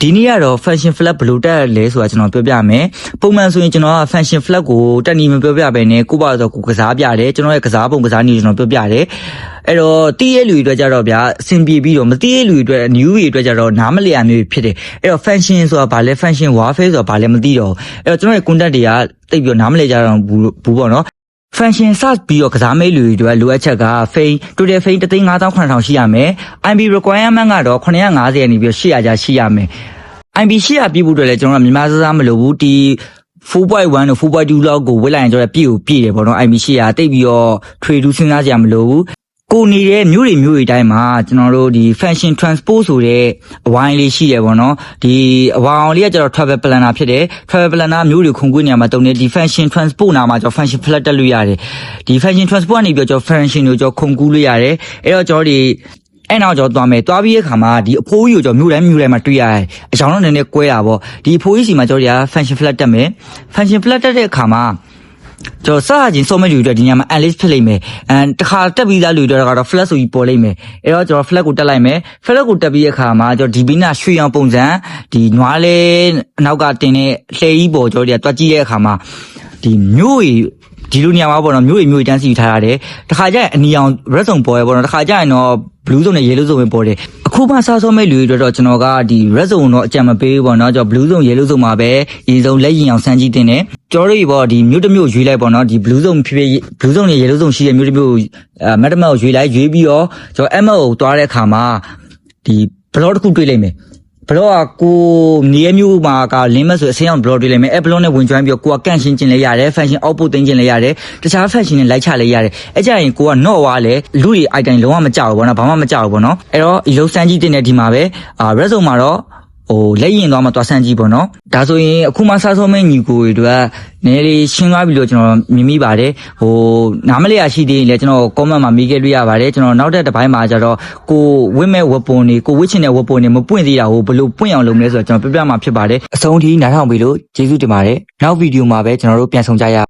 ဒီနေ့ကတော့ fashion flag ဘယ်လိုတက်လဲဆိုတာကျွန်တော်ပြောပြမယ်ပုံမှန်ဆိုရင်ကျွန်တော်က fashion flag ကိုတက်နေမပြောပြဘဲနဲ့ကိုပါဆိုကိုကစားပြတယ်ကျွန်တော်ရဲ့ကစားပုံကစားနည်းကျွန်တော်ပြောပြတယ်အဲ့တော့တီးရဲ့လူတွေအတွက်ကြတော့ဗျာအဆင်ပြေပြီးတော့မတီးရဲ့လူတွေအတွက် new တွေအတွက်ကြတော့နားမလည်ရမျိုးဖြစ်တယ်အဲ့တော့ fashion ဆိုတာဘာလဲ fashion warfare ဆိုတာဘာလဲမသိတော့အဲ့တော့ကျွန်တော်ရဲ့ content တွေကတိတ်ပြီးတော့နားမလည်ကြတော့ဘူးပေါ့နော်fashion search ပြီးတော့ကစားမဲလူတွေလိုအပ်ချက်က fame total fame 3,58,000ရှိရမယ် IB requirement ကတော့950ကနေပြီး800ကျရှိရမယ် IB 800ပြည့်ဖို့အတွက်လည်းကျွန်တော်ကမြန်မာစားမလို့ဘူးဒီ 4.1 တို့ 4.2 လောက်ကိုဝစ်လိုက်ရင်ကျွန်တော်ပြည့်ကိုပြည့်တယ်ပေါ့နော် IB 800တိတ်ပြီးတော့ trade တူစဉ်းစားကြရမလို့ဘူးကိုနေတဲ့မြို့တွေတိုင်းမှာကျွန်တော်တို့ဒီ fashion transport ဆိုတဲ့အဝိုင်းလေးရှိရပေါ့နော်ဒီအဝိုင်းလေးကကျတော့ travel planner ဖြစ်တယ် travel planner မြို့တွေခုန်ကွေးနေရာမှာတုံးနေဒီ fashion transport နာမှာကျွန်တော် fashion flat တက်လို့ရတယ်ဒီ fashion transport ကနေပြီးတော့ကျွန်တော် fashion ကိုကျွန်တော်ခုန်ကူးလို့ရတယ်အဲ့တော့ကျွန်တော်ဒီအဲ့နောက်ကျွန်တော်သွားမယ်သွားပြီးတဲ့အခါမှာဒီအဖိုးကြီးကိုကျွန်တော်မြို့တိုင်းမှာတွေ့ရတယ်အကြောင်းတော့နည်းနည်းကွဲတာပေါ့ဒီအဖိုးကြီးစီမှာကျွန်တော်တို့က fashion flat တက်မယ် fashion flat တက်တဲ့အခါမှာကျွန်တော်စားချင်းစုံမဲ့လူတွေဒီညမှာ analyst ဖြစ်လိမ့်မယ်တခါတက်ပြီးသားလူတွေကတော့ flat ဆိုပြီးပေါ်လိမ့်မယ်အဲ့တော့ကျွန်တော် flat ကိုတက်လိုက်မယ် flat ကိုတက်ပြီးတဲ့အခါမှာကျွန်တော်ဒီဘီနာရွှေရောင်ပုံစံဒီနွားလဲအနောက်ကတင်တဲ့လှဲကြီးပေါ်ကျွန်တော်တို့ကတွက်ကြည့်တဲ့အခါမှာဒီမြို့ဒီလိုနေရာမှာပေါ့နော်မြို့တန်းစီထားရတယ်တခါကျရင်အနီအောင် red zone ပေါ်ရပေါ့နော်တခါကျရင်တော့ blue zone နဲ့ yellow zone ပဲပေါ်တယ်အခုမှစားဆုံးမဲ့လူတွေတော့ကျွန်တော်ကဒီ red zone တော့အကြံမပေးဘူးပေါ့နော်ကျွန်တော် blue zone yellow zone မှာပဲအရင်ဆုံးလက်ရင်အောင်စမ်းကြည့်တင်တယ်ကျွန်တော်တို့ပေါ့ဒီမြို့တစ်မြို့ရွေးလိုက်ပေါ့နော်ဒီ blue zone ဖြစ် blue zone နဲ့ yellow zone ရှိတဲ့မြို့တစ်မြို့mathematics ကိုရွေးလိုက်ရွေးပြီးတော့ကျွန်တော် ML ကိုတွားတဲ့အခါမှာဒီ block တစ်ခုတွေ့လိုက်မယ်ဘလော့ကကိုနေရမျိုးမှာကလင်းမဆိုအစင်းအောင်ဘလော့တွေ့လိမ့်မယ်အဲဘလော့နဲ့ဝင်ကျွမ်းပြီးတော့ကိုကကန့်ရှင်းကျင်လဲရတယ် fashion output သိမ်းကျင်လဲရတယ်တခြား fashion နဲ့လိုက်ချလဲရတယ်အဲကြရင်ကိုက not ဝါလဲလူတွေ item လုံးဝမကြောက်ဘူးပေါ့နော်ဘာမှမကြောက်ဘူးပေါ့နော်အဲ့တော့ဒီလုံးစမ်းကြည့်တင်တဲ့ဒီမှာပဲred zone မှာတော့လက်ရင်သွားမှသွားဆန်းကြည့်ပေါ့နော်ဒါဆိုရင်အခုမှစားဆုံးမဲ့ညီကိုတွေအတွက်နည်းလေးရှင်းသွားပြီလို့ကျွန်တော်မြင်မိပါတယ်နားမလည်ရရှိသေးရင်လည်းကျွန်တော် comment မှာမေးခဲ့လို့ရပါတယ်ကျွန်တော်နောက်တစ်ပိုင်းမှာကျတော့ကိုဝစ်မဲ့ဝက်ပုံတွေကိုဝစ်ချင်တဲ့ဝက်ပုံတွေမပွင့်သေးတာကိုဘယ်လိုပွင့်အောင်လုပ်မလဲဆိုတော့ကျွန်တော်ပြပြမှာဖြစ်ပါတယ်အဆုံးထိနားထောင်ပြီလို့ကျေးဇူးတင်ပါတယ်နောက်ဗီဒီယိုမှာပဲကျွန်တော်တို့ပြန်ဆောင်ကြရ